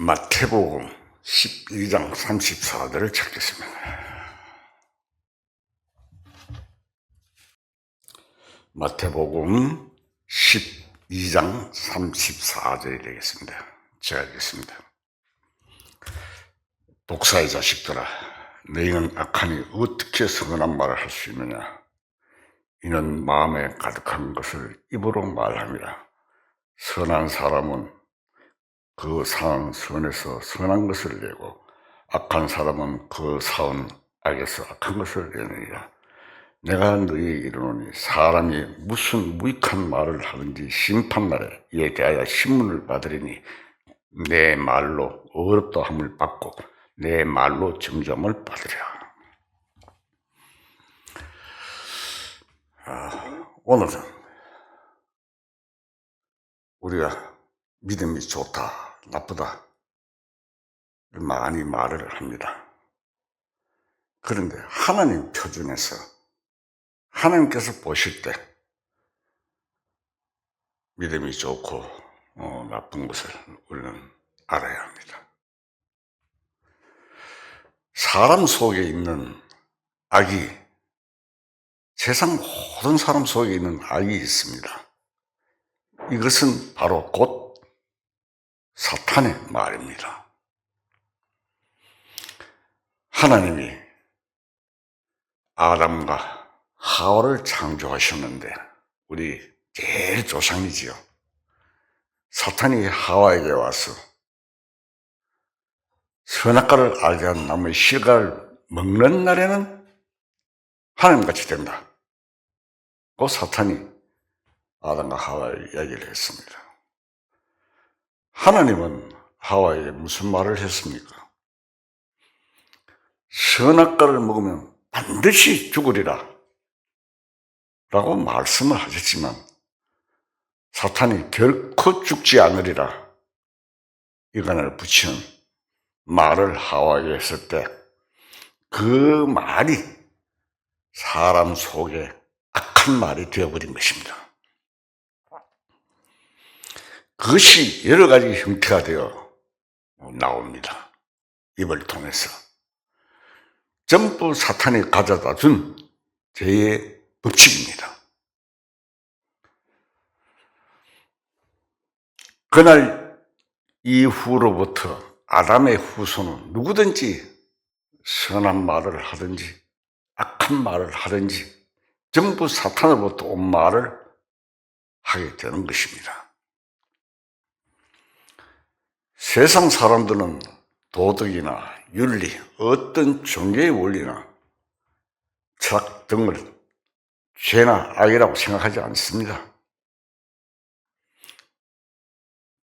마태복음 12장 34절을 찾겠습니다. 마태복음 12장 34절이 되겠습니다. 제가 읽겠습니다. 독사의 자식들아, 너희는 악하니 어떻게 선한 말을 할 수 있느냐? 이는 마음에 가득한 것을 입으로 말함이라. 선한 사람은 그 사은 선에서 선한 것을 내고 악한 사람은 그 사은 악에서 악한 것을 내느니라. 내가 너희에게 이르노니 사람이 무슨 무익한 말을 하든지 심판날에 이에 대하여 신문을 받으리니 내 말로 어렵다 함을 받고 내 말로 정죄함을 받으리라. 오늘은 우리가 믿음이 좋다, 나쁘다 많이 말을 합니다. 그런데 하나님 표준에서 하나님께서 보실 때 믿음이 좋고 나쁜 것을 우리는 알아야 합니다. 사람 속에 있는 악이, 세상 모든 사람 속에 있는 악이 있습니다. 이것은 바로 곧 사탄의 말입니다. 하나님이 아담과 하와를 창조하셨는데 우리 제일 조상이지요. 사탄이 하와에게 와서 선악과를 알게 한 나무의 실과를 먹는 날에는 하나님같이 된다. 그 사탄이 아담과 하와에 이야기를 했습니다. 하나님은 하와에게 무슨 말을 했습니까? 선악과를 먹으면 반드시 죽으리라 라고 말씀을 하셨지만 사탄이 결코 죽지 않으리라 이간을 붙이는 말을 하와에게 했을 때 그 말이 사람 속에 악한 말이 되어버린 것입니다. 그것이 여러 가지 형태가 되어 나옵니다. 입을 통해서. 전부 사탄이 가져다 준 죄의 법칙입니다. 그날 이후로부터 아담의 후손은 누구든지 선한 말을 하든지 악한 말을 하든지 전부 사탄으로부터 온 말을 하게 되는 것입니다. 세상 사람들은 도덕이나 윤리, 어떤 종교의 원리나 철학 등을 죄나 악이라고 생각하지 않습니다.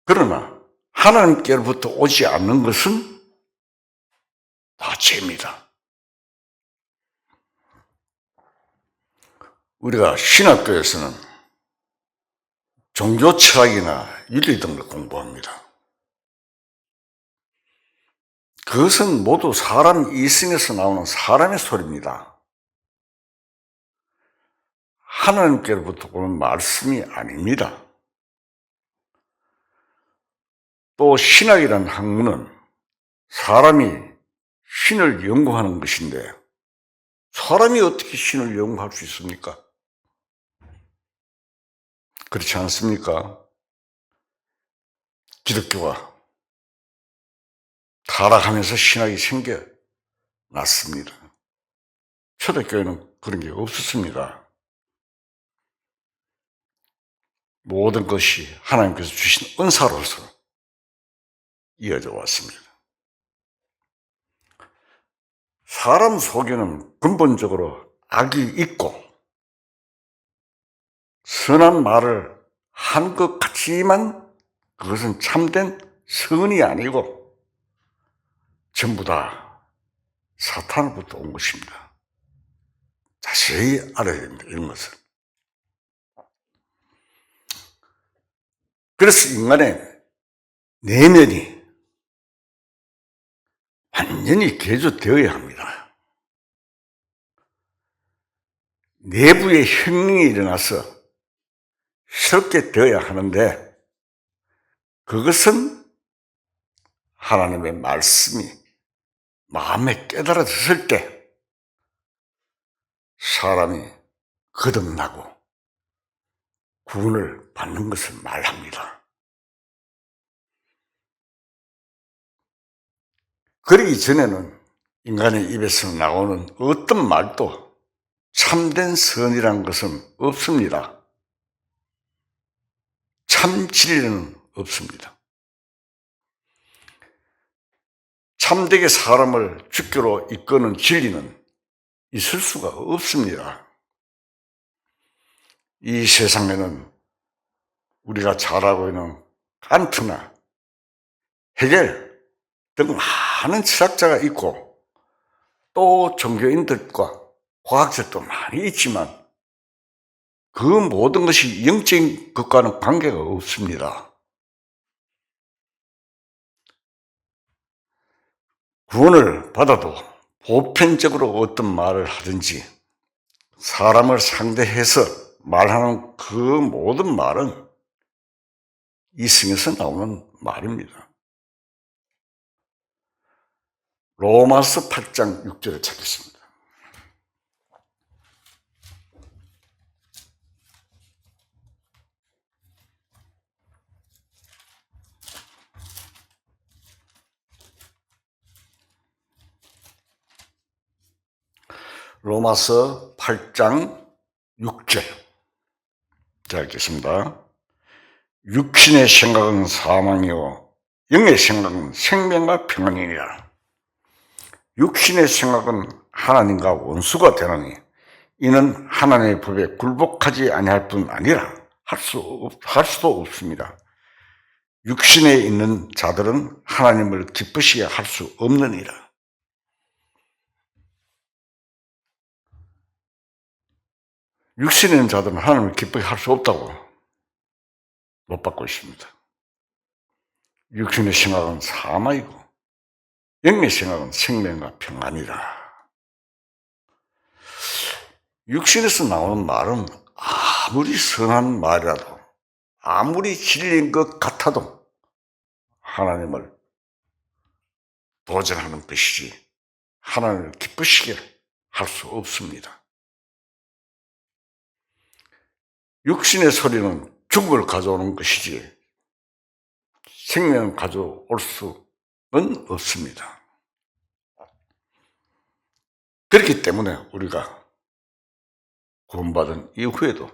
그러나 하나님께로부터 오지 않는 것은 다 죄입니다. 우리가 신학교에서는 종교 철학이나 윤리 등을 공부합니다. 그것은 모두 사람 이성에서 나오는 사람의 소리입니다. 하나님께로부터 오는 말씀이 아닙니다. 또 신학이라는 학문은 사람이 신을 연구하는 것인데 사람이 어떻게 신을 연구할 수 있습니까? 그렇지 않습니까? 기독교가 타락하면서 신학이 생겨났습니다. 초대교회는 그런 게 없었습니다. 모든 것이 하나님께서 주신 은사로서 이어져 왔습니다. 사람 속에는 근본적으로 악이 있고 선한 말을 한 것 같지만 그것은 참된 선이 아니고 전부 다 사탄으로부터 온 것입니다. 자세히 알아야 됩니다. 이런 것을. 그래서 인간의 내면이 완전히 개조되어야 합니다. 내부의 혁명이 일어나서 새롭게 되어야 하는데 그것은 하나님의 말씀이 마음에 깨달아졌을 때 사람이 거듭나고 구원을 받는 것을 말합니다. 그러기 전에는 인간의 입에서 나오는 어떤 말도 참된 선이란 것은 없습니다. 참 진리는 없습니다. 참되게 사람을 주께로 이끄는 진리는 있을 수가 없습니다. 이 세상에는 우리가 잘 알고 있는 칸트나 헤겔 등 많은 철학자가 있고 또 종교인들과 과학자도 많이 있지만 그 모든 것이 영적인 것과는 관계가 없습니다. 구원을 받아도 보편적으로 어떤 말을 하든지 사람을 상대해서 말하는 그 모든 말은 이성에서 나오는 말입니다. 로마서 8장 6절을 찾겠습니다. 로마서 8장 6절. 자, 읽겠습니다. 육신의 생각은 사망이요 영의 생각은 생명과 평안이니라. 육신의 생각은 하나님과 원수가 되느니 이는 하나님의 법에 굴복하지 아니할 뿐 아니라 할 수도 없습니다. 육신에 있는 자들은 하나님을 기쁘시게 할 수 없느니라. 육신에 있는 자들은 하나님을 기쁘게 할 수 없다고 못 받고 있습니다. 육신의 생각은 사망이고 영의 생각은 생명과 평안이라. 육신에서 나오는 말은 아무리 선한 말이라도 아무리 진리인 것 같아도 하나님을 도전하는 것이지 하나님을 기쁘시게 할 수 없습니다. 육신의 소리는 죽음을 가져오는 것이지 생명을 가져올 수는 없습니다. 그렇기 때문에 우리가 구원받은 이후에도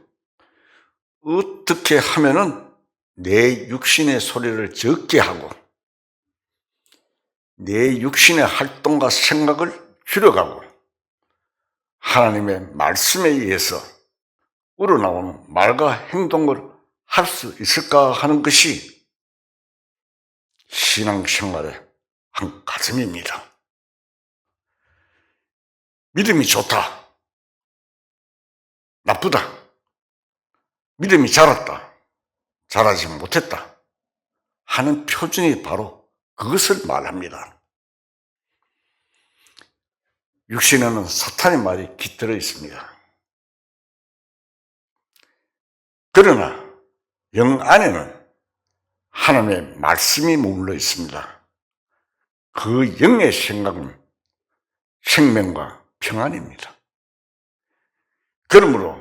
어떻게 하면은 내 육신의 소리를 적게 하고 내 육신의 활동과 생각을 줄여가고 하나님의 말씀에 의해서 우러나오는 말과 행동을 할 수 있을까 하는 것이 신앙생활의 한 가슴입니다. 믿음이 좋다, 나쁘다, 믿음이 자랐다, 자라지 못했다 하는 표준이 바로 그것을 말합니다. 육신에는 사탄의 말이 깃들어 있습니다. 그러나 영 안에는 하나님의 말씀이 머물러 있습니다. 그 영의 생각은 생명과 평안입니다. 그러므로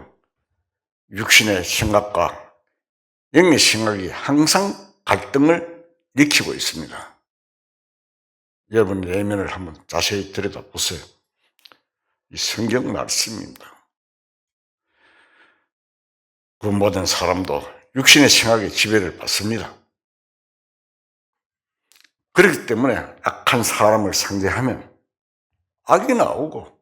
육신의 생각과 영의 생각이 항상 갈등을 일으키고 있습니다. 여러분 내면을 한번 자세히 들여다보세요. 이 성경 말씀입니다. 그 모든 사람도 육신의 생각에 지배를 받습니다. 그렇기 때문에 악한 사람을 상대하면 악이 나오고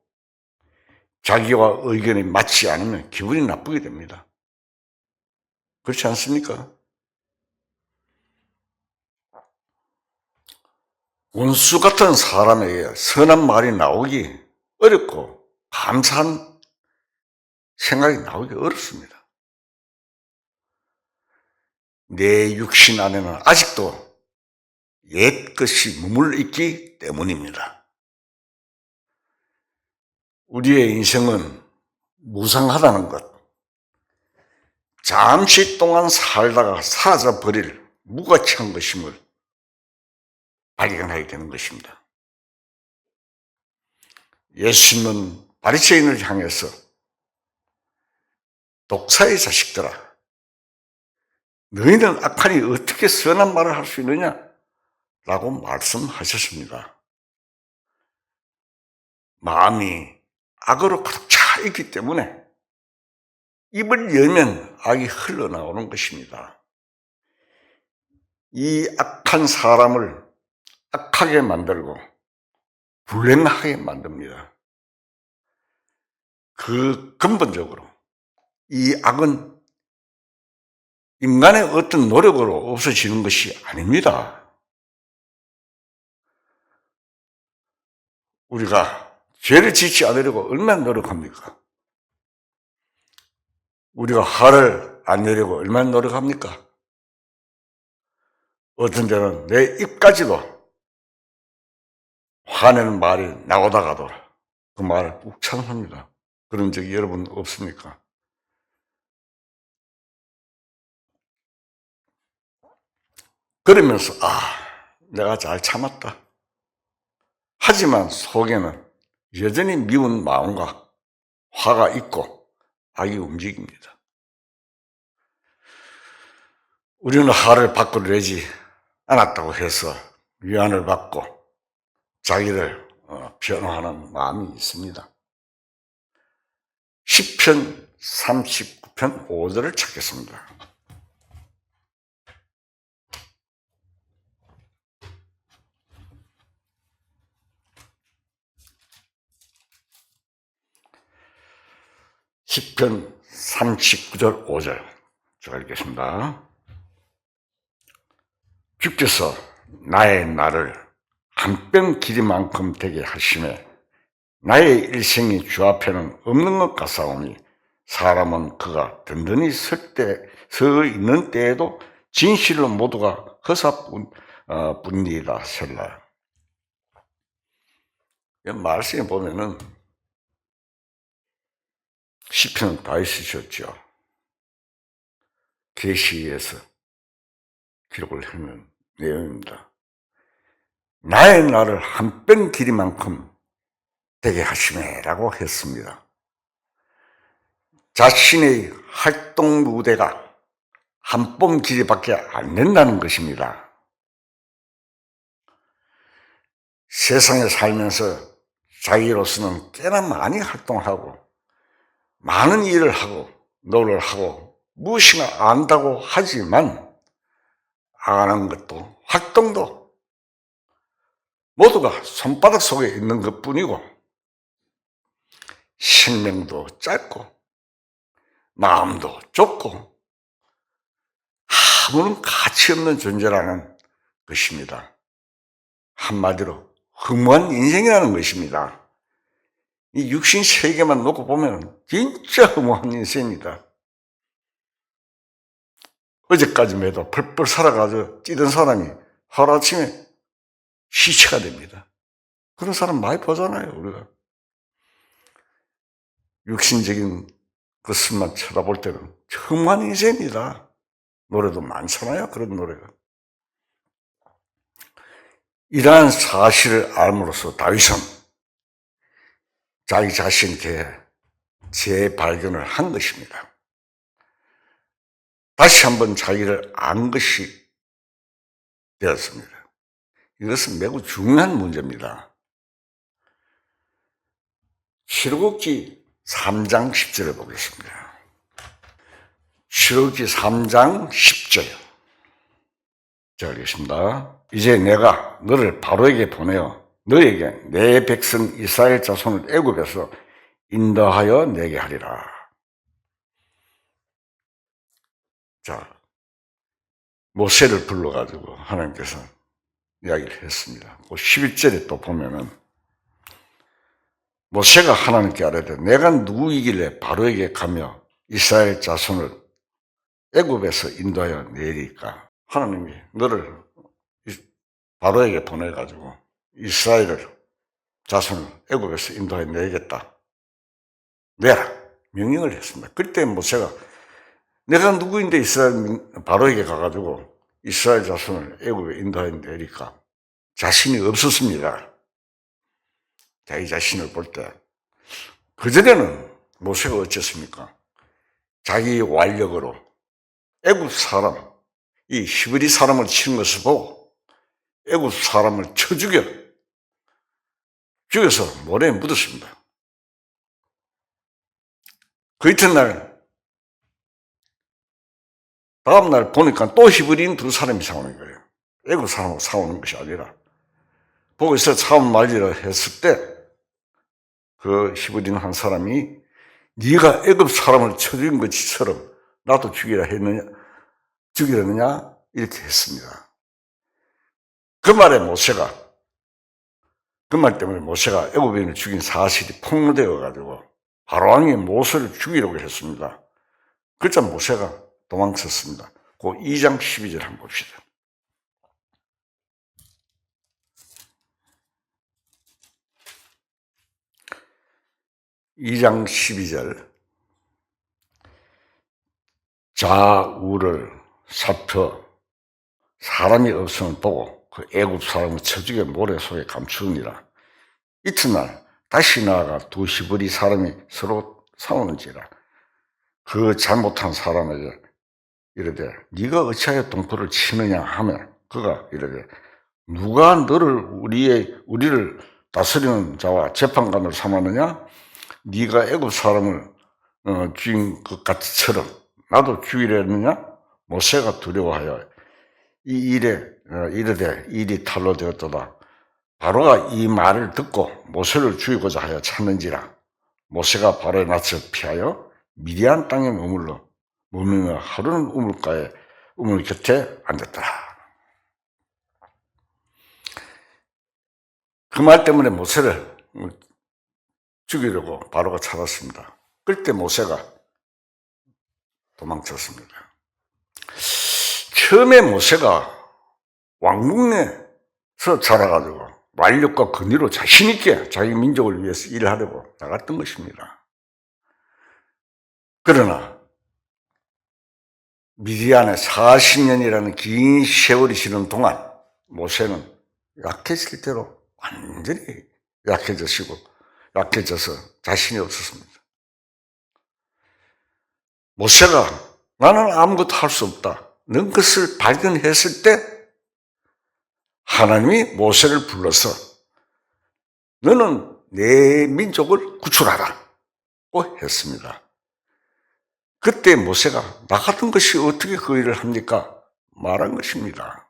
자기와 의견이 맞지 않으면 기분이 나쁘게 됩니다. 그렇지 않습니까? 원수 같은 사람에게 선한 말이 나오기 어렵고 감사한 생각이 나오기 어렵습니다. 내 육신 안에는 아직도 옛 것이 머물러 있기 때문입니다. 우리의 인생은 무상하다는 것, 잠시 동안 살다가 사라져버릴 무가치한 것임을 발견하게 되는 것입니다. 예수님은 바리새인을 향해서 독사의 자식들아, 너희는 악하니 어떻게 선한 말을 할 수 있느냐? 라고 말씀하셨습니다. 마음이 악으로 가득 차 있기 때문에 입을 열면 악이 흘러나오는 것입니다. 이 악한 사람을 악하게 만들고 불행하게 만듭니다. 그 근본적으로 이 악은 인간의 어떤 노력으로 없어지는 것이 아닙니다. 우리가 죄를 짓지 않으려고 얼마나 노력합니까? 우리가 화를 안 내려고 얼마나 노력합니까? 어떤 때는 내 입까지도 화내는 말이 나오다가도 그 말을 꾹 참습니다. 그런 적이 여러분 없습니까? 그러면서 내가 잘 참았다. 하지만 속에는 여전히 미운 마음과 화가 있고 악이 움직입니다. 우리는 화를 밖으로 내지 않았다고 해서 위안을 받고 자기를 변호하는 마음이 있습니다. 시편 39편 5절을 찾겠습니다. 시편 39절 5절 제가 읽겠습니다. 주께서 나의 날을 한 뼘 길이만큼 되게 하시매 나의 일생이 주 앞에는 없는 것 같사오니 사람은 그가 든든히 서 있는 때에도 진실로 모두가 허사뿐이라 셀라. 말씀에 보면은 시편 다윗이 썼죠. 계시에서 기록을 해놓은 내용입니다. 나의 날을 한 뼘 길이만큼 되게 하시매라고 했습니다. 자신의 활동 무대가 한 뼘 길이밖에 안 된다는 것입니다. 세상에 살면서 자기로서는 꽤나 많이 활동하고 많은 일을 하고 노력을 하고 무엇이나 안다고 하지만 아는 것도 활동도 모두가 손바닥 속에 있는 것뿐이고 생명도 짧고 마음도 좁고 아무런 가치 없는 존재라는 것입니다. 한마디로 허무한 인생이라는 것입니다. 이 육신 세계만 놓고 보면 진짜 허무한 인생입니다. 어제까지만 해도 펄펄 살아가지고 뛰던 사람이 하루아침에 시체가 됩니다. 그런 사람 많이 보잖아요, 우리가. 육신적인 것을만 쳐다볼 때는 허무한 인생입니다. 노래도 많잖아요, 그런 노래가. 이러한 사실을 알므로써 다윗은 자기 자신께 재발견을 한 것입니다. 다시 한번 자기를 안 것이 되었습니다. 이것은 매우 중요한 문제입니다. 출애굽기 3장 10절을 보겠습니다. 출애굽기 3장 10절. 자, 읽겠습니다. 이제 내가 너를 바로에게 보내어 너에게 내 백성 이스라엘 자손을 애굽에서 인도하여 내게 하리라. 자, 모세를 불러가지고 하나님께서 이야기를 했습니다. 11절에 또 보면은 모세가 하나님께 아뢰되 내가 누구이길래 바로에게 가며 이스라엘 자손을 애굽에서 인도하여 내리까? 하나님이 너를 바로에게 보내가지고 이스라엘을 자손을 애굽에서 인도하여 내겠다. 내라 명령을 했습니다. 그때 모세가 내가 누구인데 이스라엘 바로에게 가가지고 이스라엘 자손을 애굽에 인도하여 내리까? 자신이 없었습니다. 자기 자신을 볼 때. 그전에는 모세가 어쨌습니까? 자기 완력으로 애굽 사람, 이 히브리 사람을 치는 것을 보고 애굽 사람을 쳐 죽여서 모래에 묻었습니다. 그 이튿날, 다음날 보니까 또 히브리인 두 사람이 싸우는 거예요. 애굽 사람하고 싸우는 것이 아니라. 보고 있어 싸움 말리라 했을 때 그 히브리인 한 사람이 네가 애굽 사람을 쳐 죽인 것처럼 나도 죽이려느냐 이렇게 했습니다. 그 말 때문에 모세가 애굽인을 죽인 사실이 폭로되어 가지고 바로왕이 모세를 죽이려고 했습니다. 그러자 모세가 도망쳤습니다. 그 2장 12절 한번 봅시다. 2장 12절. 좌우를 살펴 사람이 없음을 보고 그 애굽 사람을 쳐 죽여 모래 속에 감추니라. 이튿날 다시 나아가 두 히브리 사람이 서로 싸우는지라. 그 잘못한 사람에게 이르되 네가 어찌하여 동포를 치느냐 하며 그가 이르되 누가 너를 우리를 다스리는 자와 재판관을 삼았느냐? 네가 애굽 사람을 죽인 것 같이처럼 나도 죽이려느냐? 모세가 두려워하여 이 일에 이르되 일이 탈로 되었도다. 바로가 이 말을 듣고 모세를 죽이고자 하여 찾는지라. 모세가 바로의 낯을 피하여 미디안 땅에 머물며 하루는 우물 곁에 앉았더라. 그 말 때문에 모세를 죽이려고 바로가 찾았습니다. 그때 모세가 도망쳤습니다. 처음에 모세가 왕궁에서 자라가지고 완력과 권위로 자신 있게 자기 민족을 위해서 일을 하려고 나갔던 것입니다. 그러나 미디안에 40년이라는 긴 세월이 지난 동안 모세는 약해질 대로 완전히 약해져서 자신이 없었습니다. 모세가 나는 아무것도 할 수 없다. 는 것을 발견했을 때 하나님이 모세를 불러서 너는 내 민족을 구출하라고 했습니다. 그때 모세가 나 같은 것이 어떻게 그 일을 합니까? 말한 것입니다.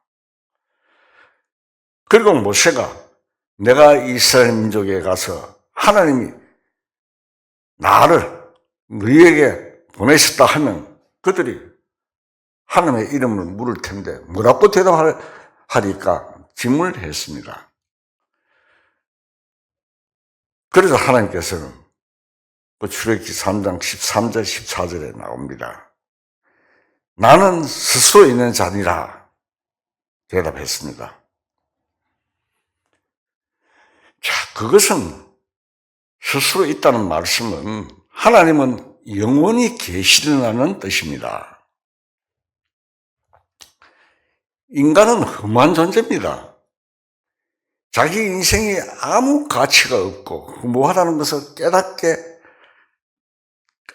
그리고 모세가 내가 이스라엘 민족에 가서 하나님이 나를 너희에게 보내셨다 하면 그들이 하나님의 이름을 물을 텐데 뭐라고 대답하리까 질문을 했습니다. 그래서 하나님께서는 그 출애굽기 3장 13절 14절에 나옵니다. 나는 스스로 있는 자니라 대답했습니다. 자, 그것은 스스로 있다는 말씀은 하나님은 영원히 계시다는 뜻입니다. 인간은 험한 존재입니다. 자기 인생에 아무 가치가 없고 무하다는 것을 깨닫게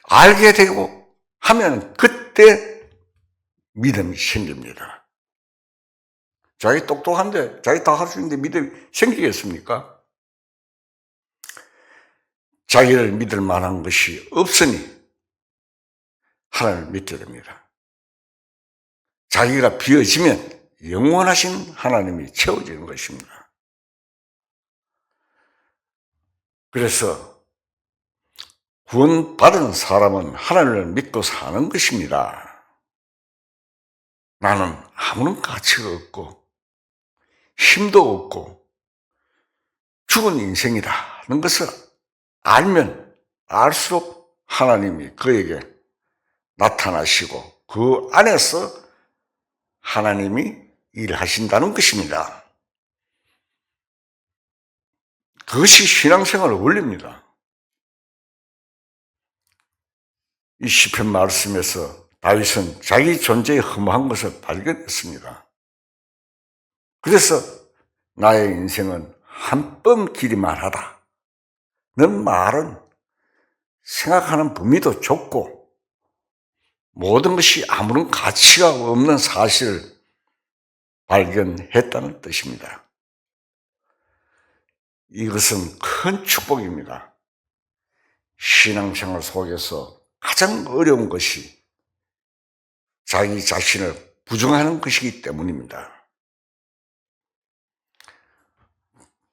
알게 되고 하면 그때 믿음이 생깁니다. 자기 똑똑한데 자기 다 할 수 있는데 믿음이 생기겠습니까? 자기를 믿을 만한 것이 없으니 하나님을 믿게 됩니다. 자기가 비어지면 영원하신 하나님이 채워지는 것입니다. 그래서 구원받은 사람은 하나님을 믿고 사는 것입니다. 나는 아무런 가치가 없고 힘도 없고 죽은 인생이라는 것을 알면 알수록 하나님이 그에게 나타나시고 그 안에서 하나님이 일하신다는 것입니다. 그것이 신앙생활의 원리입니다. 이 시편 말씀에서 다윗은 자기 존재의 허무한 것을 발견했습니다. 그래서 나의 인생은 한 뼘 길이만 하다. 는 말은 생각하는 범위도 좁고 모든 것이 아무런 가치가 없는 사실을 발견했다는 뜻입니다. 이것은 큰 축복입니다. 신앙생활 속에서 가장 어려운 것이 자기 자신을 부정하는 것이기 때문입니다.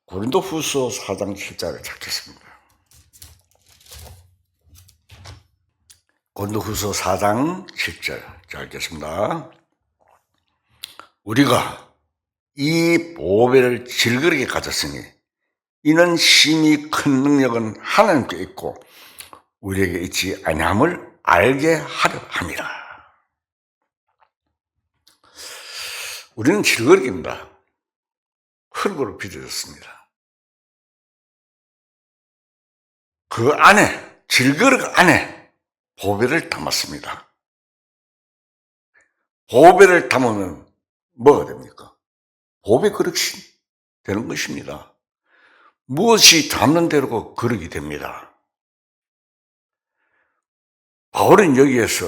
고린도후서 4장 7절을 찾겠습니다. 고린도후서 4장 7절 읽겠습니다. 우리가 이 보배를 질그릇게 가졌으니 이는 심히 큰 능력은 하나님께 있고 우리에게 있지 아니함을 알게 하려 함이라. 우리는 질그릇입니다. 흙으로 빚어졌습니다. 그 안에, 질그릇 안에 보배를 담았습니다. 보배를 담으면 뭐가 됩니까? 보배 그릇이 되는 것입니다. 무엇이 담는 대로 그릇이 됩니다. 바울은 여기에서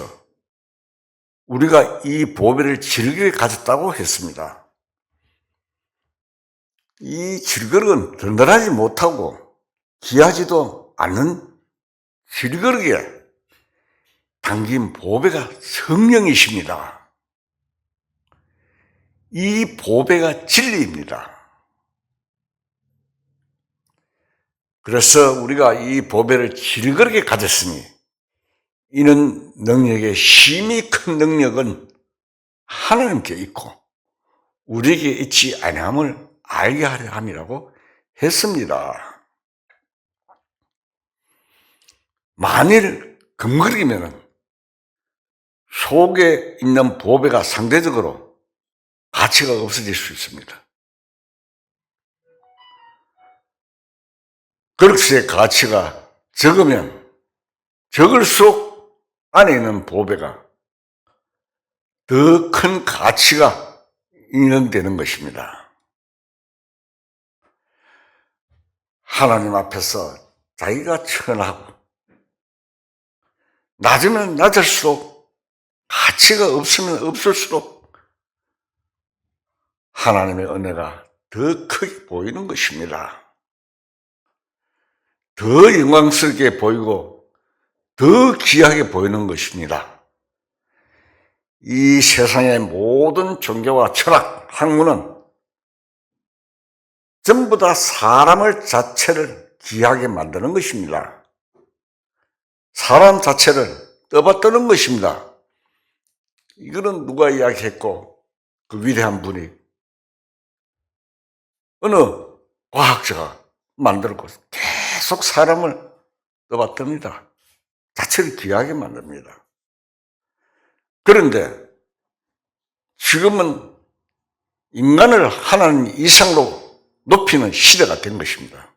우리가 이 보배를 질그릇에 가졌다고 했습니다. 이 질그릇은 든든하지 못하고 귀하지도 않는 질그릇에 담긴 보배가 성령이십니다. 이 보배가 진리입니다. 그래서 우리가 이 보배를 질그릇에 가졌으니 이는 능력의 심히 큰 능력은 하나님께 있고 우리에게 있지 아니함을 알게 하려 함이라고 했습니다. 만일 금그릇이면 속에 있는 보배가 상대적으로 가치가 없어질 수 있습니다. 그릇의 가치가 적으면 적을수록 안에 있는 보배가 더 큰 가치가 인정되는 것입니다. 하나님 앞에서 자기가 천하고 낮으면 낮을수록 가치가 없으면 없을수록 하나님의 은혜가 더 크게 보이는 것입니다. 더 영광스럽게 보이고 더 귀하게 보이는 것입니다. 이 세상의 모든 종교와 철학, 학문은 전부 다 사람을 자체를 귀하게 만드는 것입니다. 사람 자체를 떠받드는 것입니다. 이거는 누가 이야기했고 그 위대한 분이 어느 과학자가 만들고 계속 사람을 떠받듭니다. 자체를 귀하게 만듭니다. 그런데 지금은 인간을 하나님 이상으로 높이는 시대가 된 것입니다.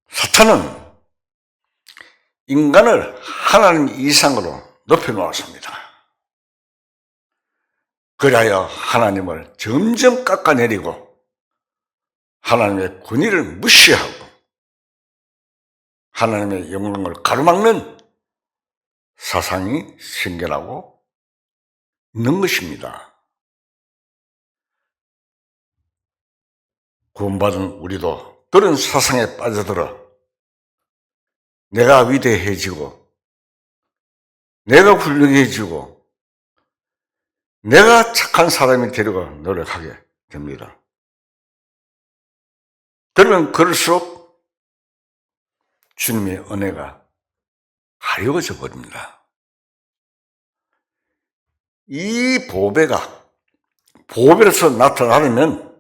사탄은 인간을 하나님 이상으로 높여놓았습니다. 그리하여 하나님을 점점 깎아내리고 하나님의 권위를 무시하고 하나님의 영광을 가로막는 사상이 생겨나고 있는 것입니다. 구원받은 우리도 그런 사상에 빠져들어 내가 위대해지고 내가 훌륭해지고 내가 착한 사람이 되려고 노력하게 됩니다. 그러면 그럴수록 주님의 은혜가 가려워져 버립니다. 이 보배가 보배로서 나타나려면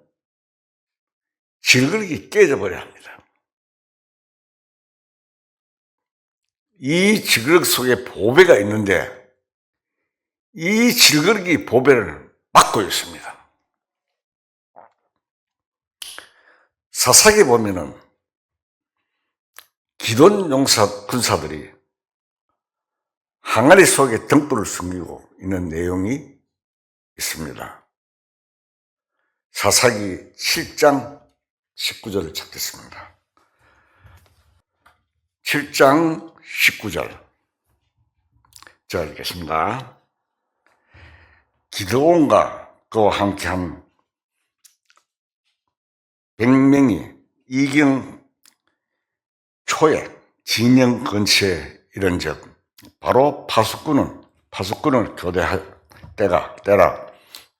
질그릇이 깨져버려야 합니다. 이 질그릇 속에 보배가 있는데 이 질그릇이 보배를 막고 있습니다. 사사기에 보면은 기돈 용사 군사들이 항아리 속에 등불을 숨기고 있는 내용이 있습니다. 사사기 7장 19절을 찾겠습니다. 7장 19절. 자, 읽겠습니다. 기드온과 그와 함께한 100명이 이경 초에 진영 근처에 이른즉 바로 파수꾼을 교대할 때라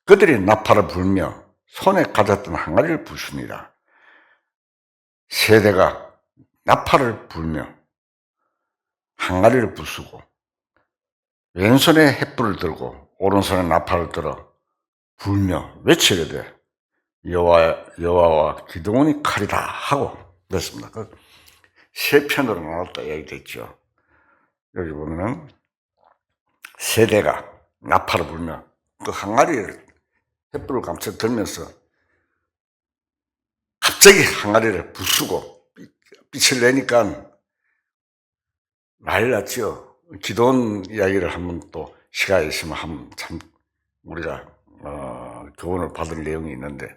그들이 나팔을 불며 손에 가졌던 항아리를 부수니라. 세대가 나팔을 불며 항아리를 부수고 왼손에 횃불을 들고 오른손에 나팔을 들어 불며 외치게 돼 여호와와 기드온이 칼이다 하고 그랬습니다. 세 편으로 나눴다 얘기됐죠. 여기 보면은 세대가 나팔을 불며 그 항아리를 횃불을 감춰 들면서 갑자기 항아리를 부수고 빛을 내니까 난리 났죠. 기도원 이야기를 한번 또 시간이 있으면 한번 참 우리가 교훈을 받을 내용이 있는데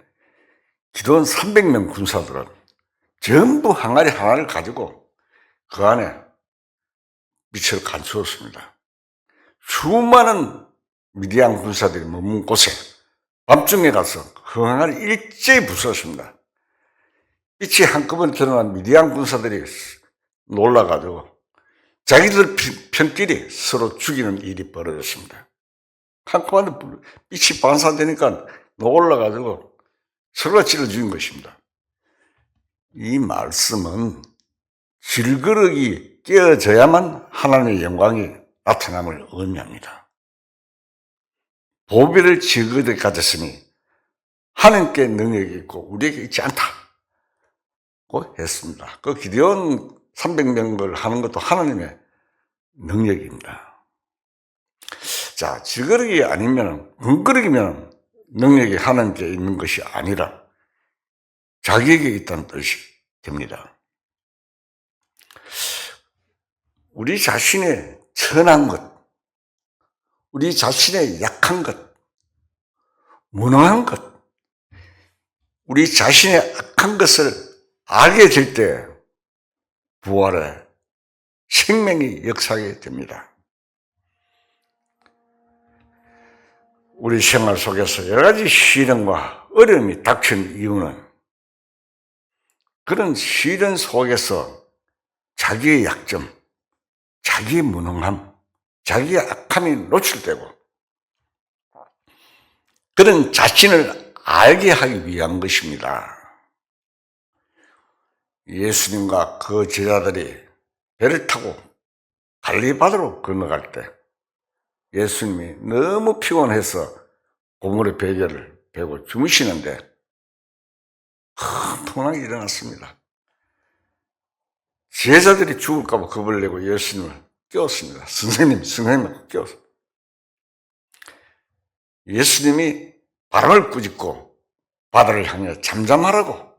기도원 300명 군사들은 전부 항아리 하나를 가지고 그 안에 빛을 감추었습니다. 수많은 미디안 군사들이 머문 곳에 밤중에 가서 그 항아리 일제히 부수었습니다. 빛이 한꺼번에 드러난 미디안 군사들이 놀라가지고 자기들 편끼리 서로 죽이는 일이 벌어졌습니다. 한꺼번에 빛이 반사되니까 놀라가지고 서로가 찔러 죽인 것입니다. 이 말씀은 질그릇이 깨어져야만 하나님의 영광이 나타남을 의미합니다. 보배를 질그릇에 가졌으니 하나님께 능력이 있고 우리에게 있지 않다고 했습니다. 그 기드온 300명을 하는 것도 하나님의 능력입니다. 자, 질그릇이 아니면 금그릇이면 능력이 하나님께 있는 것이 아니라 자기에게 있다는 뜻이 됩니다. 우리 자신의 천한 것, 우리 자신의 약한 것, 무능한 것, 우리 자신의 악한 것을 알게 될 때 부활의 생명이 역사하게 됩니다. 우리 생활 속에서 여러 가지 시련과 어려움이 닥친 이유는 그런 시련 속에서 자기의 약점, 자기의 무능함, 자기의 악함이 노출되고 그런 자신을 알게 하기 위한 것입니다. 예수님과 그 제자들이 배를 타고 갈릴리바다로 건너갈 때 예수님이 너무 피곤해서 고물의 베개를 베고 주무시는데 큰 풍랑이 일어났습니다. 제자들이 죽을까 봐 겁을 내고 예수님을 깨웠습니다. 선생님을 깨웠어요. 예수님이 바람을 꾸짖고 바다를 향해 잠잠하라고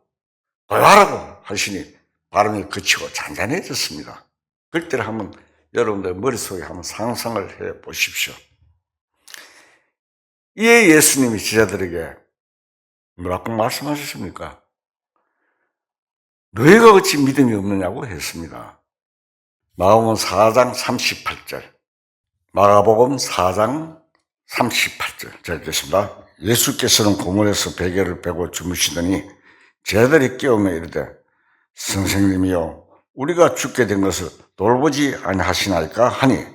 고요하라고 하시니 바람이 그치고 잔잔해졌습니다. 그때를 한번 여러분들 머릿속에 한번 상상을 해 보십시오. 이에 예수님이 제자들에게 뭐라고 말씀하셨습니까? 너희가 어찌 믿음이 없느냐고 했습니다. 마가복음 4장 38절, 마가복음 4장 38절. 자, 읽겠습니다. 예수께서는 고물에서 베개를 베고 주무시더니 제자들이 깨우며 이르되 선생님이여 우리가 죽게 된 것을 돌보지 아니하시나이까 하니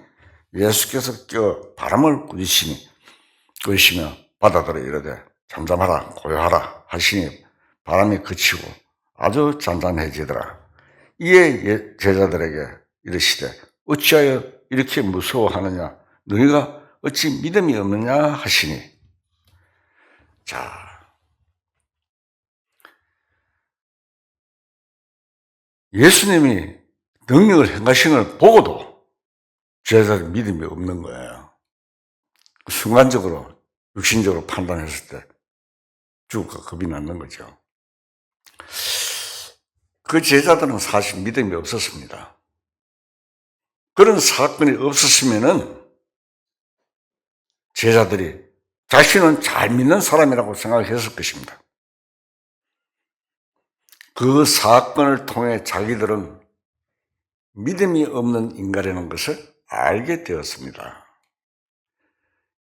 예수께서 깨어 바람을 꾸짖으시며 바다더러 이르되 잠잠하라 고요하라 하시니 바람이 그치고 아주 잔잔해지더라. 이에 제자들에게 이르시되 어찌하여 이렇게 무서워하느냐 너희가 어찌 믿음이 없느냐 하시니. 자, 예수님이 능력을 행하신 걸 보고도 제자들이 믿음이 없는 거예요. 순간적으로 육신적으로 판단했을 때 죽을까 겁이 났는 거죠. 그 제자들은 사실 믿음이 없었습니다. 그런 사건이 없었으면은 제자들이 자신은 잘 믿는 사람이라고 생각했을 것입니다. 그 사건을 통해 자기들은 믿음이 없는 인간이라는 것을 알게 되었습니다.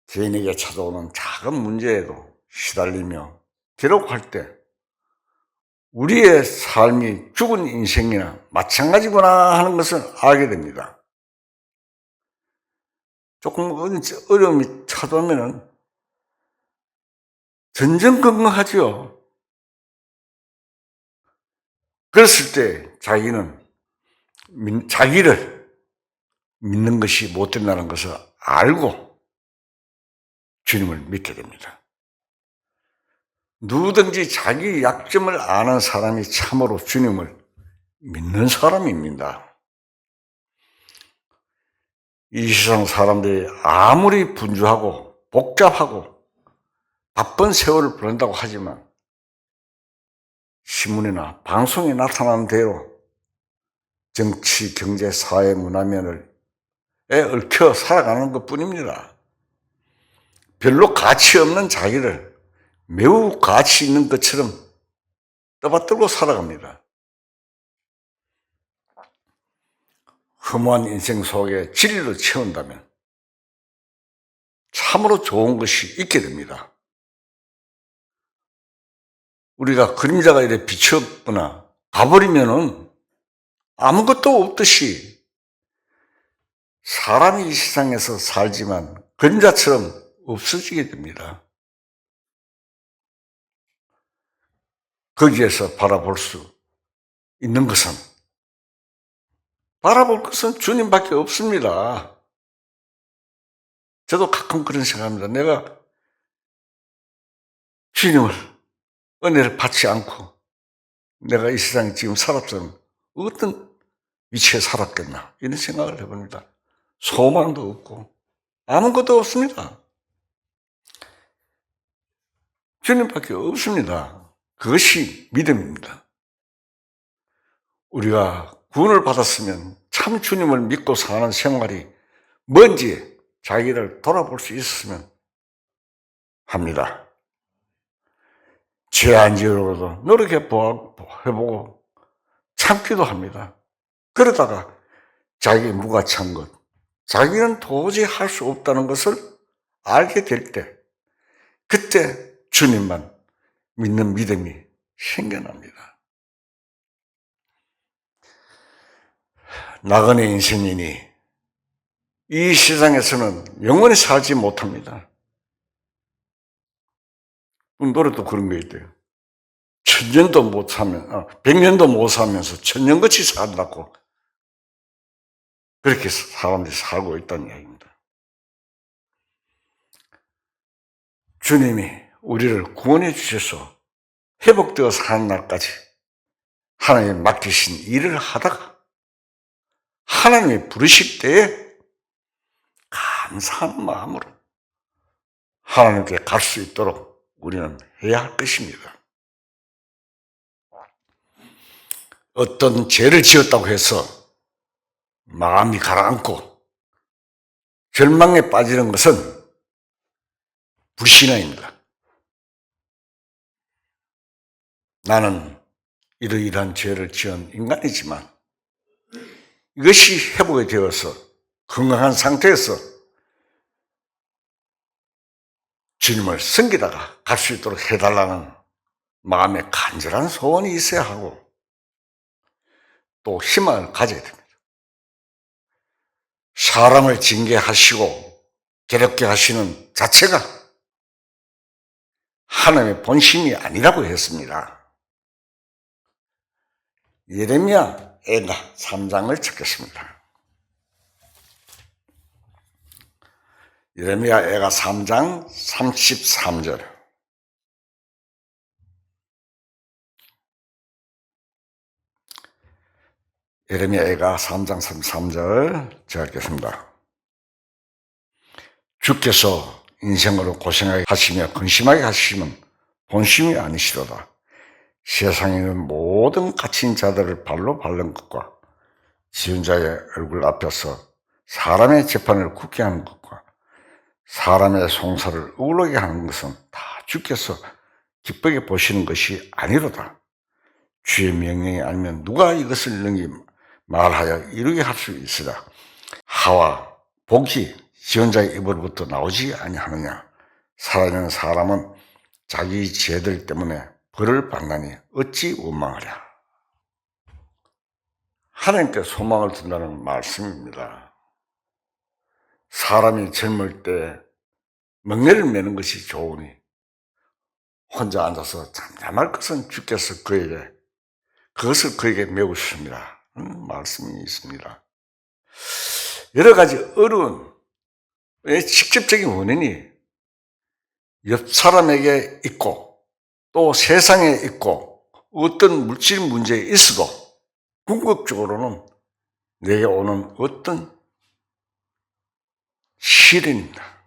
개인에게 찾아오는 작은 문제에도 시달리며 기록할 때 우리의 삶이 죽은 인생이나 마찬가지구나 하는 것을 알게 됩니다. 조금 어려움이 찾아오면 전전긍긍하죠. 그랬을 때 자기를 믿는 것이 못된다는 것을 알고 주님을 믿게 됩니다. 누구든지 자기 약점을 아는 사람이 참으로 주님을 믿는 사람입니다. 이 세상 사람들이 아무리 분주하고 복잡하고 바쁜 세월을 보낸다고 하지만 신문이나 방송에 나타나는 대로 정치, 경제, 사회, 문화면에 얽혀 살아가는 것 뿐입니다. 별로 가치 없는 자기를 매우 가치 있는 것처럼 떠받들고 살아갑니다. 허무한 인생 속에 진리를 채운다면 참으로 좋은 것이 있게 됩니다. 우리가 그림자가 이렇게 비쳤거나 가버리면은 아무것도 없듯이 사람이 이 세상에서 살지만 그림자처럼 없어지게 됩니다. 거기에서 바라볼 수 있는 것은 주님밖에 없습니다. 저도 가끔 그런 생각합니다. 내가 주님을 은혜를 받지 않고 내가 이 세상에 지금 살았으면 어떤 위치에 살았겠나 이런 생각을 해봅니다. 소망도 없고 아무것도 없습니다. 주님밖에 없습니다. 그것이 믿음입니다. 우리가 구원을 받았으면 참 주님을 믿고 사는 생활이 뭔지 자기를 돌아볼 수 있었으면 합니다. 죄 안 지으려고도 노력해보고 참기도 합니다. 그러다가 자기 무가치한 것, 자기는 도저히 할 수 없다는 것을 알게 될 때, 그때 주님만 믿는 믿음이 생겨납니다. 나그네 인생이니 이 세상에서는 영원히 살지 못합니다. 노래도 그런 거 있대요. 100년도 못 살면서 천년같이 산다고 그렇게 사람들이 살고 있다는 이야기입니다. 주님이 우리를 구원해 주셔서 회복되어 사는 날까지 하나님이 맡기신 일을 하다가 하나님이 부르실 때에 감사한 마음으로 하나님께 갈 수 있도록 우리는 해야 할 것입니다. 어떤 죄를 지었다고 해서 마음이 가라앉고 절망에 빠지는 것은 불신앙입니다. 나는 이러이러한 죄를 지은 인간이지만 이것이 회복이 되어서 건강한 상태에서 주님을 섬기다가 갈 수 있도록 해달라는 마음에 간절한 소원이 있어야 하고 또 희망을 가져야 됩니다. 사람을 징계하시고 괴롭게 하시는 자체가 하나님의 본심이 아니라고 했습니다. 예레미야 애가 3장을 찾겠습니다. 예레미야 애가 3장 33절. 예레미야 애가 3장 33절 제가 읽겠습니다. 주께서 인생으로 고생하게 하시며 근심하게 하시면 본심이 아니시로다. 세상에 있는 모든 갇힌 자들을 발로 밟는 것과 지은 자의 얼굴 앞에서 사람의 재판을 굳게 하는 것과 사람의 송사를 우울하게 하는 것은 다 주께서 기쁘게 보시는 것이 아니로다. 주의 명령이 아니면 누가 이것을 능히 말하여 이루게 할 수 있으랴. 하와 복이 지원자의 입으로부터 나오지 아니하느냐. 살아있는 사람은 자기 죄들 때문에 벌을 받나니 어찌 원망하랴. 하나님께 소망을 둔다는 말씀입니다. 사람이 젊을 때 멍에를 매는 것이 좋으니 혼자 앉아서 잠잠할 것은 주께서 그것을 그에게 메우십니다. 말씀이 있습니다. 여러 가지 어려운 직접적인 원인이 옆 사람에게 있고 또 세상에 있고 어떤 물질 문제에 있어도 궁극적으로는 내게 오는 어떤 시련입니다.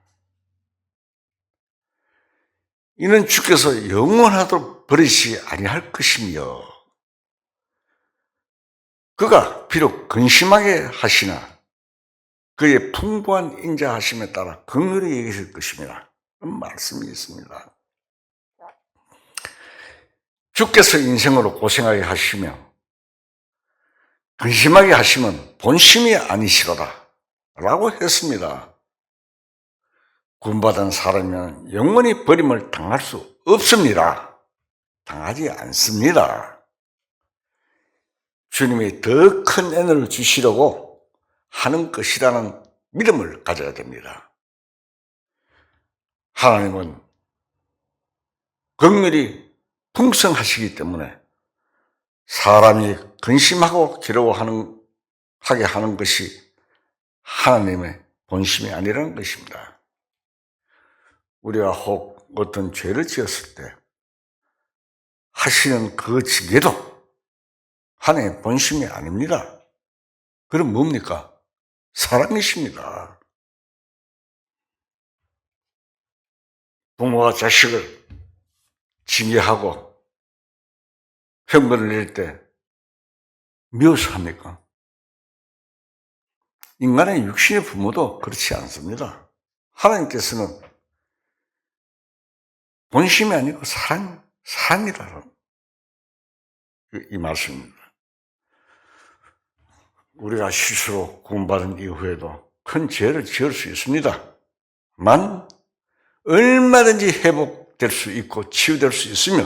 이는 주께서 영원하도록 버리시 아니할 것이며 그가 비록 근심하게 하시나 그의 풍부한 인자하심에 따라 긍휼히 여기실 것입니다. 그런 말씀이 있습니다. 주께서 인생으로 고생하게 하시며 근심하게 하시면 본심이 아니시로다 라고 했습니다. 구원받은 사람이면 영원히 버림을 당할 수 없습니다. 당하지 않습니다. 주님이 더 큰 은혜를 주시려고 하는 것이라는 믿음을 가져야 됩니다. 하나님은 긍휼이 풍성하시기 때문에 사람이 근심하고 괴로워하게 하는 것이 하나님의 본심이 아니라는 것입니다. 우리가 혹 어떤 죄를 지었을 때 하시는 그 징계도 하나님의 본심이 아닙니다. 그럼 뭡니까? 사랑이십니다. 부모가 자식을 징계하고 형벌을 낼 때 미워서 합니까? 인간의 육신의 부모도 그렇지 않습니다. 하나님께서는 본심이 아니고 사랑이라는 이 말씀입니다. 우리가 실수로 구원받은 이후에도 큰 죄를 지을 수 있습니다. 만 얼마든지 회복될 수 있고 치유될 수 있으며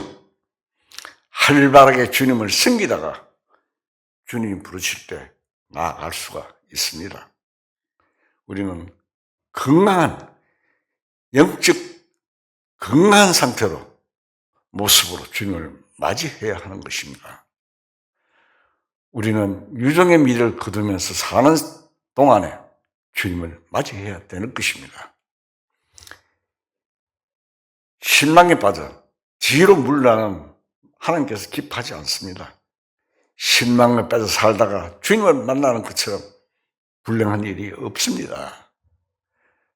활발하게 주님을 섬기다가 주님이 부르실 때 나아갈 수가 있습니다. 우리는 영적 건강한 상태로 모습으로 주님을 맞이해야 하는 것입니다. 우리는 유종의 미를 거두면서 사는 동안에 주님을 맞이해야 되는 것입니다. 신망에 빠져 뒤로 물러나는 하나님께서 기뻐하지 않습니다. 신망에 빠져 살다가 주님을 만나는 것처럼 불행한 일이 없습니다.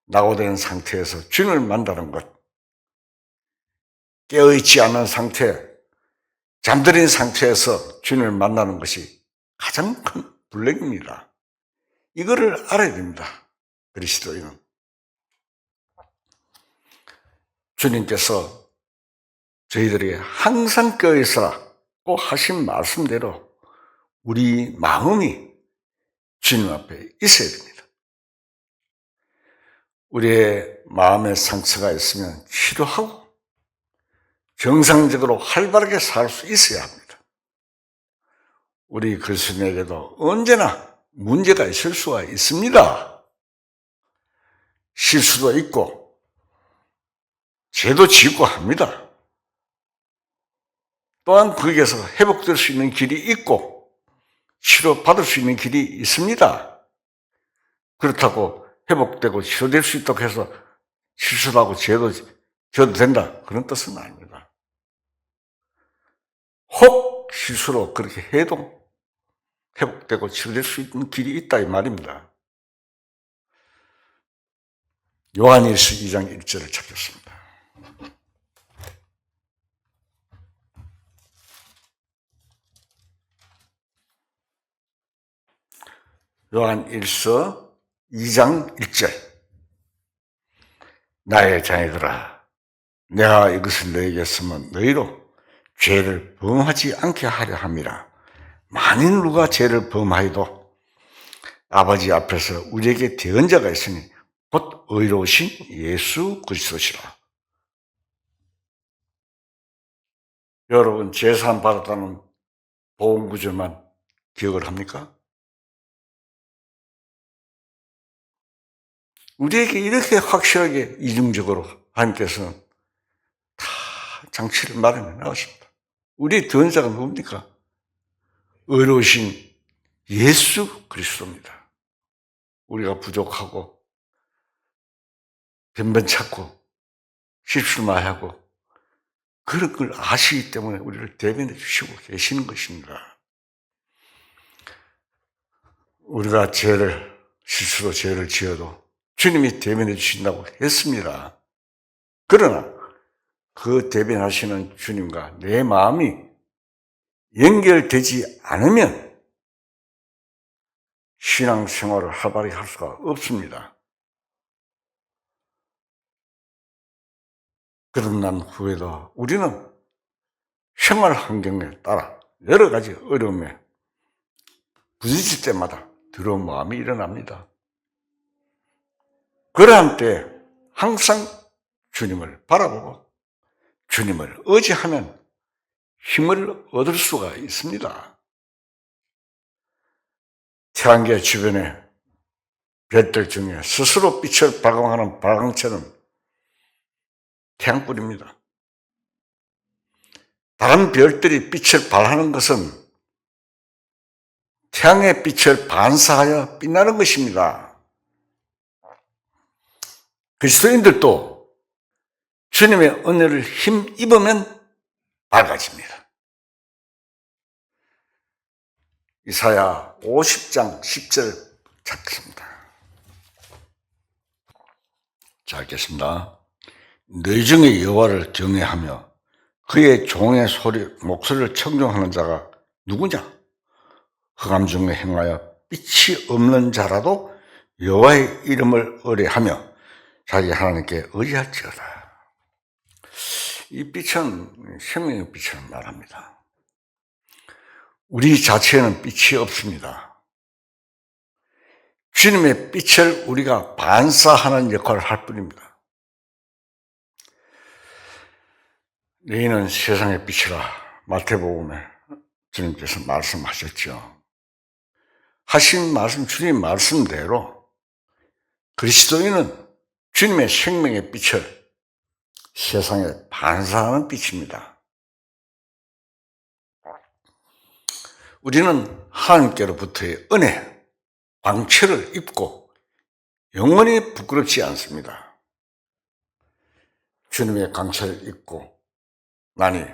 낙오된 상태에서 주님을 만나는 것, 깨어있지 않은 상태, 잠들인 상태에서 주님을 만나는 것이 가장 큰 불행입니다. 이거를 알아야 됩니다. 그리스도인은. 주님께서 저희들에게 항상 깨어있으라고 하신 말씀대로 우리 마음이 주님 앞에 있어야 됩니다. 우리의 마음에 상처가 있으면 치료하고 정상적으로 활발하게 살 수 있어야 합니다. 우리 그리스도인에게도 언제나 문제가 있을 수가 있습니다. 실수도 있고 죄도 짓고 합니다. 또한 거기에서 회복될 수 있는 길이 있고 치료받을 수 있는 길이 있습니다. 그렇다고 회복되고 치료될 수 있다고 해서 실수도 하고 죄도 져도 된다, 그런 뜻은 아닙니다. 혹 실수로 그렇게 해도 회복되고 치료될 수 있는 길이 있다 이 말입니다. 요한일서 2장 1절을 찾겠습니다. 요한일서 2장 1절. 나의 자녀들아, 내가 이것을 너에게 쓰면 너희로 죄를 범하지 않게 하려 함이라. 만일 누가 죄를 범하여도 아버지 앞에서 우리에게 대언자가 있으니 곧 의로우신 예수 그리스도시라. 여러분, 제사함 받았다는 보험 구절만 기억을 합니까? 우리에게 이렇게 확실하게 이중적으로 하나님께서는 다 장치를 마련해 나오십니다. 우리의 대언자가 누굽니까? 의로우신 예수 그리스도입니다. 우리가 부족하고 변변 찾고 실수만 하고 그런 걸 아시기 때문에 우리를 대변해 주시고 계시는 것입니다. 우리가 실수로 죄를 지어도 주님이 대변해 주신다고 했습니다. 그러나 그 대변하시는 주님과 내 마음이 연결되지 않으면 신앙생활을 활발히 할 수가 없습니다. 그런 난 후에도 우리는 생활 환경에 따라 여러 가지 어려움에 부딪힐 때마다 두려운 마음이 일어납니다. 그러한 때 항상 주님을 바라보고 주님을 의지하면 힘을 얻을 수가 있습니다. 태양계 주변에 별들 중에 스스로 빛을 발광하는 발광체는 태양불입니다. 다른 별들이 빛을 발하는 것은 태양의 빛을 반사하여 빛나는 것입니다. 그리스도인들도 주님의 은혜를 힘입으면 밝아집니다. 이사야 50장 10절 찾겠습니다. 자, 읽겠습니다. 너희 중에 여호와를 경외하며 그의 종의 목소리를 청종하는 자가 누구냐? 흑암 중에 행하여 빛이 없는 자라도 여호와의 이름을 의뢰하며 자기 하나님께 의지할지어다. 이 빛은 생명의 빛을 말합니다. 우리 자체에는 빛이 없습니다. 주님의 빛을 우리가 반사하는 역할을 할 뿐입니다. 너희는 세상의 빛이라 마태복음에 주님께서 말씀하셨죠. 하신 말씀, 주님 말씀대로 그리스도인은 주님의 생명의 빛을 세상에 반사하는 빛입니다. 우리는 하나님께로부터의 은혜, 광채를 입고 영원히 부끄럽지 않습니다. 주님의 광채를 입고 나니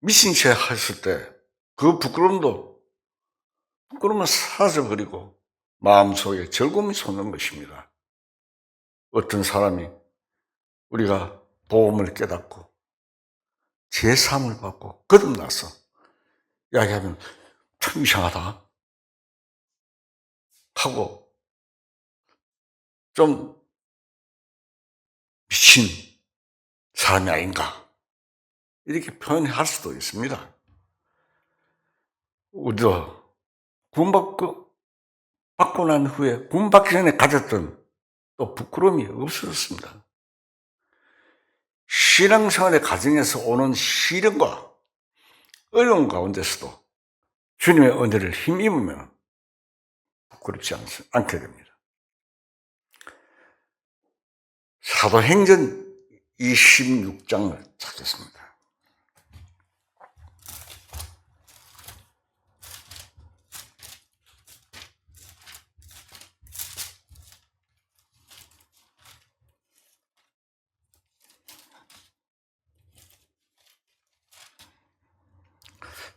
미친 채 했을 때 그 부끄러움은 사라져버리고 마음속에 즐거움이 솟는 것입니다. 어떤 사람이 우리가 복음을 깨닫고 제사함을 받고 거듭나서 이야기하면 참 이상하다 하고 좀 미친 사람이 아닌가 이렇게 표현할 수도 있습니다. 우리도 받고 난 후에 구원받기 전에 가졌던 또 부끄러움이 없어졌습니다. 신앙생활의 과정에서 오는 시련과 어려움 가운데서도 주님의 은혜를 힘입으면 부끄럽지 않게 됩니다. 사도행전 26장을 찾겠습니다.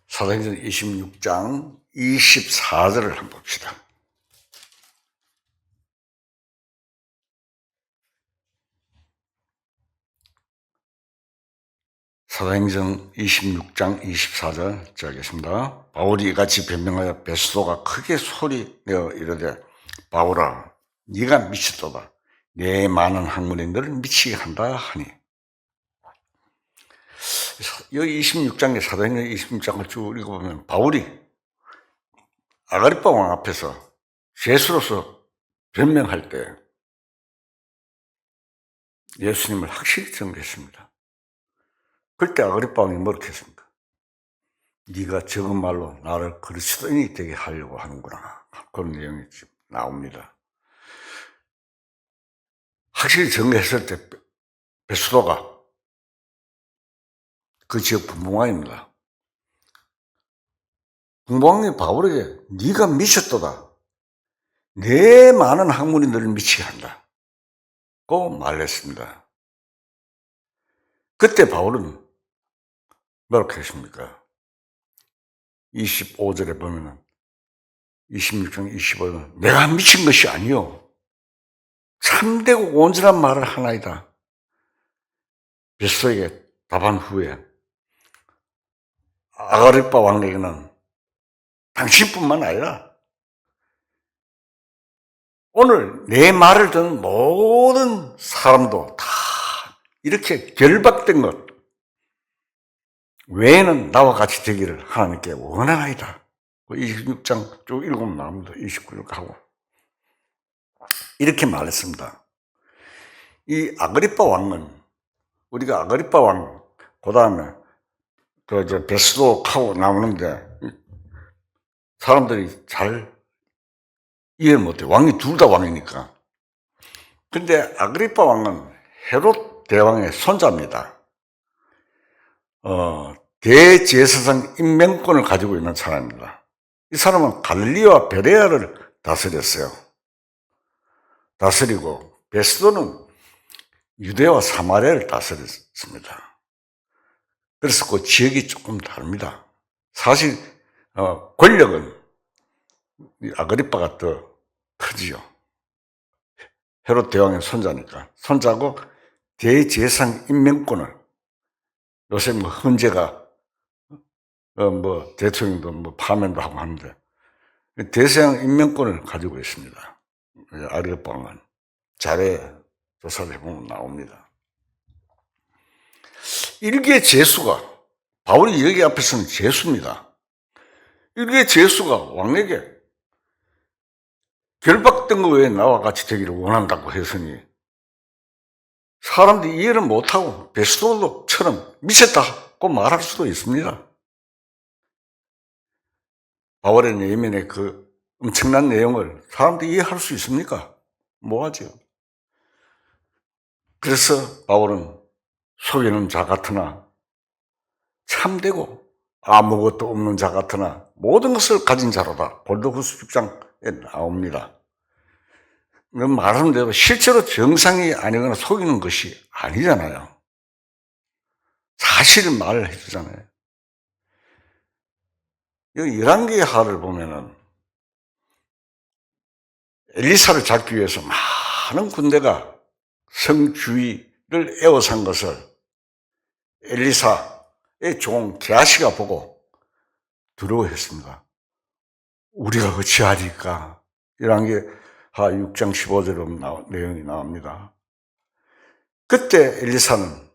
사도행전 26장 24절을 한번 봅시다. 사도행전 26장 24절 읽겠습니다. 바울이 이같이 변명하여 베스도가 크게 소리내어 이르되 바울아 네가 미쳤도다. 내 많은 학문이 너를 미치게 한다 하니 여기 26장에 사도행전 26장을 쭉 읽어보면 바울이 아그리파 왕 앞에서 죄수로서 변명할 때 예수님을 확실히 증거했습니다. 그때 아그리파 왕이 뭐라고 했습니까? 네가 적은 말로 나를 그리스도인이 되게 하려고 하는구나. 그런 내용이 나옵니다. 확실히 증거했을 때 베스도가 그 지역 분봉왕입니다. 분봉왕이 바울에게 네가 미쳤도다. 내 많은 학문이 너를 미치게 한다. 고 말했습니다. 그때 바울은 뭐라고 했습니까? 25절에 보면은 26장 25절은 내가 미친 것이 아니요 참되고 온전한 말을 하나이다. 베스도에게 답한 후에 아그리파 왕에게는 당신뿐만 아니라 오늘 내 말을 듣는 모든 사람도 다 이렇게 결박된 것 외에는 나와 같이 되기를 하나님께 원하나이다. 26장 쭉 읽으면 나옵니다. 29절하고 이렇게 말했습니다. 이 아그리파 왕은 우리가 아그리파 왕 그 다음에 베스도하고 나오는데 사람들이 잘 이해를 못해. 왕이 둘 다 왕이니까. 근데 아그리파 왕은 헤롯 대왕의 손자입니다. 대제사장 임명권을 가지고 있는 사람입니다. 이 사람은 갈릴리와 베레아를 다스렸어요. 다스리고 베스도는 유대와 사마리아를 다스렸습니다. 그래서 그 지역이 조금 다릅니다. 사실 권력은 아그리파가 더 크지요. 헤롯 대왕의 손자니까. 손자고 대제사장 임명권을 요새 뭐 헌재가 대통령도 뭐 파면도 하고 하는데 대제사장 임명권을 가지고 있습니다. 아그리파 왕은 자료 조사를 해보면 나옵니다. 일개 제수가 바울이 여기 앞에서는 제수입니다. 일개 제수가 왕에게 결박된 거 외에 나와 같이 되기를 원한다고 했으니 사람들이 이해를 못하고 베스도처럼 미쳤다고 말할 수도 있습니다. 바울의 내면의 그 엄청난 내용을 사람들이 이해할 수 있습니까? 뭐하죠? 그래서 바울은 속이는 자 같으나 참되고 아무것도 없는 자 같으나 모든 것을 가진 자로다. 골로새서 6장에 나옵니다. 말하는 대로 실제로 정상이 아니거나 속이는 것이 아니잖아요. 사실을 말을 해주잖아요. 여기 열왕기하를 보면은 엘리사를 잡기 위해서 많은 군대가 성 주위를 에워싼 것을 엘리사의 종 게하시가 보고 두려워했습니다. 우리가 어찌하리까? 열왕기하 6장 15절로 내용이 나옵니다. 그때 엘리사는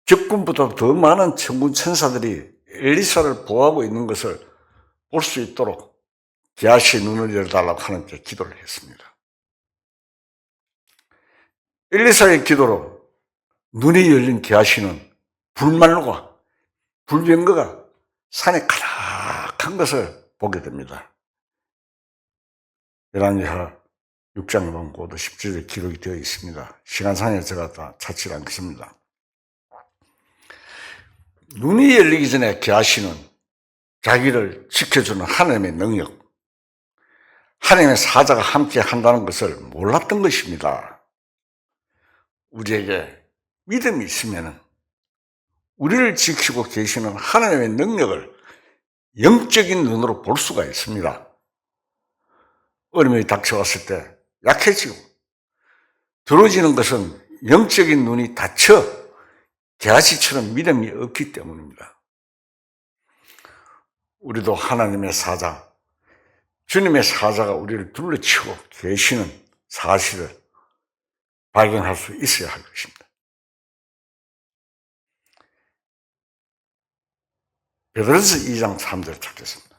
적군보다 더 많은 천군 천사들이 엘리사를 보호하고 있는 것을 볼 수 있도록 게하시의 눈을 열어달라고 하나님께 기도를 했습니다. 엘리사의 기도로 눈이 열린 게하시는 불말로가 불병거가 산에 가득한 것을 보게 됩니다. 열왕기하 6장에 보면 고도 10절에 기록이 되어 있습니다. 시간상에 제가 다 찾지 않겠습니다. 눈이 열리기 전에 게하시는 자기를 지켜주는 하나님의 능력, 하나님의 사자가 함께 한다는 것을 몰랐던 것입니다. 우리에게 믿음이 있으면 우리를 지키고 계시는 하나님의 능력을 영적인 눈으로 볼 수가 있습니다. 어려움이 닥쳐왔을 때 약해지고 두려워지는 것은 영적인 눈이 닫혀 게하시처럼 믿음이 없기 때문입니다. 우리도 하나님의 사자, 주님의 사자가 우리를 둘러치고 계시는 사실을 발견할 수 있어야 할 것입니다. 베드로서 2장 3절 찾겠습니다.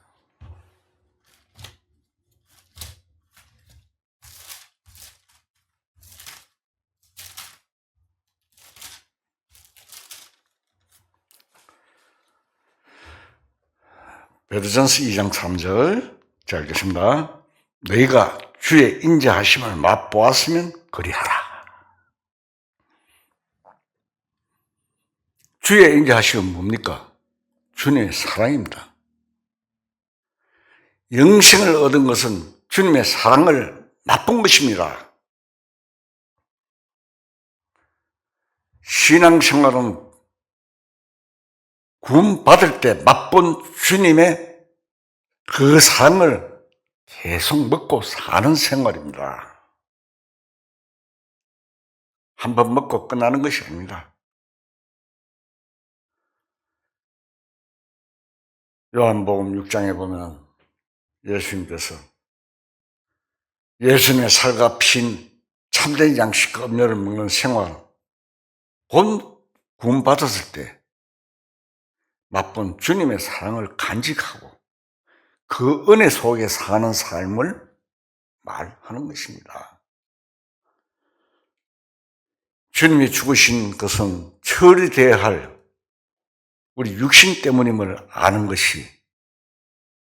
베드로전서 2장 3절 자 읽겠습니다. 너희가 주의 인자하심을 맛보았으면 그리하라. 주의 인자하심은 뭡니까? 주님의 사랑입니다. 영생을 얻은 것은 주님의 사랑을 맛본 것입니다. 신앙생활은 구원받을 때 맛본 주님의 그 사랑을 계속 먹고 사는 생활입니다. 한번 먹고 끝나는 것이 아닙니다. 요한복음 6장에 보면 예수님께서 예수님의 살과 피인 참된 양식과 음료를 먹는 생활, 본 구원받았을 때 맛본 주님의 사랑을 간직하고 그 은혜 속에 사는 삶을 말하는 것입니다. 주님이 죽으신 것은 처리되어야 할 우리 육신 때문임을 아는 것이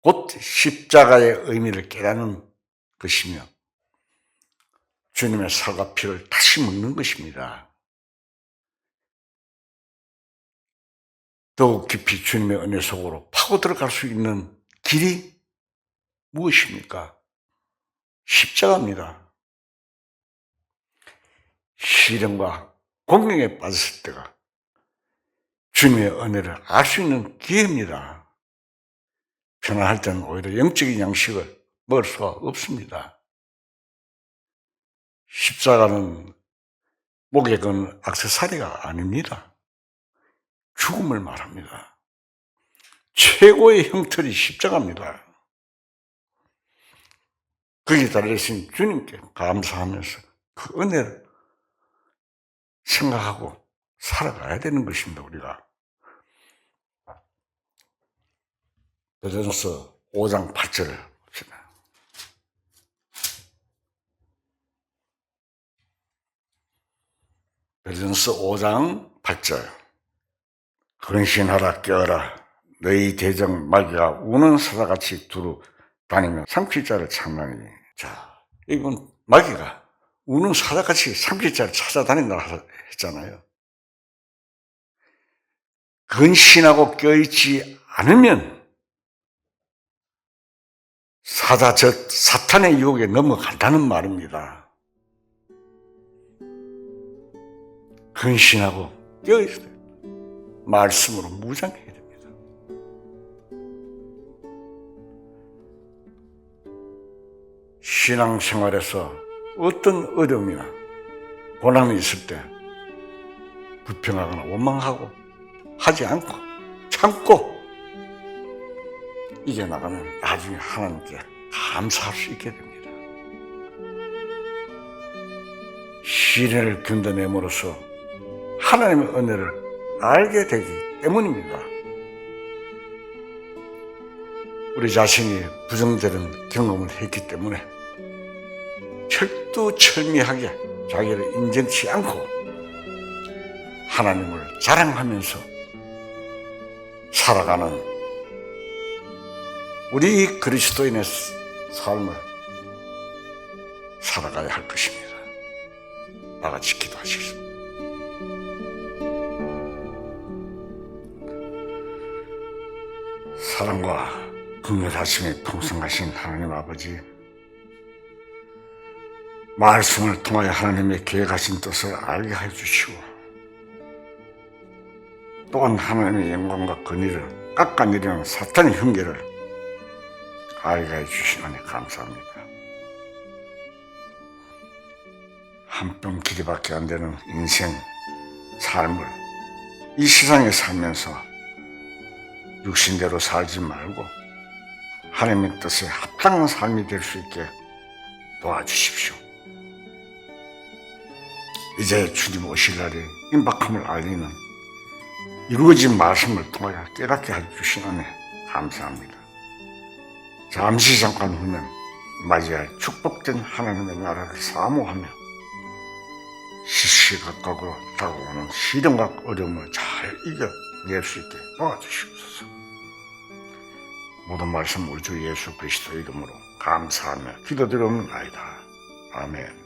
곧 십자가의 의미를 깨닫는 것이며 주님의 살과 피를 다시 먹는 것입니다. 더욱 깊이 주님의 은혜 속으로 파고 들어갈 수 있는 길이 무엇입니까? 십자가입니다. 시련과 공경에 빠졌을 때가 주님의 은혜를 알 수 있는 기회입니다. 편안할 때는 오히려 영적인 양식을 먹을 수가 없습니다. 십자가는 목에 건 액세서리가 아닙니다. 죽음을 말합니다. 최고의 형틀이 십자가입니다. 거기에 달려있으신 주님께 감사하면서 그 은혜를 생각하고 살아가야 되는 것입니다. 우리가 베드로전서 5장 8절을 봅시다. 베드로전서 5장 8절 근신하라 깨어라 너희 대적 마귀가 우는 사자같이 두루 다니며 삼킬 자를 찾나니. 자, 이건 마귀가 우는 사자같이 삼킬 자를 찾아다닌다 했잖아요. 근신하고 껴있지 않으면 사탄의 유혹에 넘어간다는 말입니다. 근신하고 껴있어야 됩니다. 말씀으로 무장해야 됩니다. 신앙생활에서 어떤 어려움이나 고난이 있을 때 불평하거나 원망하고 하지 않고 참고 이겨나가면 나중에 하나님께 감사할 수 있게 됩니다. 시련을 견뎌냄으로써 하나님의 은혜를 알게 되기 때문입니다. 우리 자신이 부정되는 경험을 했기 때문에 철두철미하게 자기를 인정치 않고 하나님을 자랑하면서 살아가는 우리 그리스도인의 삶을 살아가야 할 것입니다. 다 같이 기도하시겠습니다. 사랑과 긍휼하심이 풍성하신 하나님 아버지, 말씀을 통하여 하나님의 계획하신 뜻을 알게 해주시고 또한 하나님의 영광과 권위를 깎아내리는 사탄의 흉계를 알게 해주시니 감사합니다. 한 뼘 길이밖에 안 되는 인생 삶을 이 세상에 살면서 육신대로 살지 말고 하나님의 뜻에 합당한 삶이 될 수 있게 도와주십시오. 이제 주님 오실 날이 임박함을 알리는 이루어진 말씀을 통하여 깨닫게 해주시는 감사합니다. 잠시 잠깐 후면 맞이할 축복된 하나님의 나라를 사모하며 시시각각으로 다가오는 시련과 어려움을 잘 이겨낼 수 있게 도와주시옵소서. 모든 말씀 우리 주 예수 그리스도 이름으로 감사하며 기도드리옵나이다. 아멘.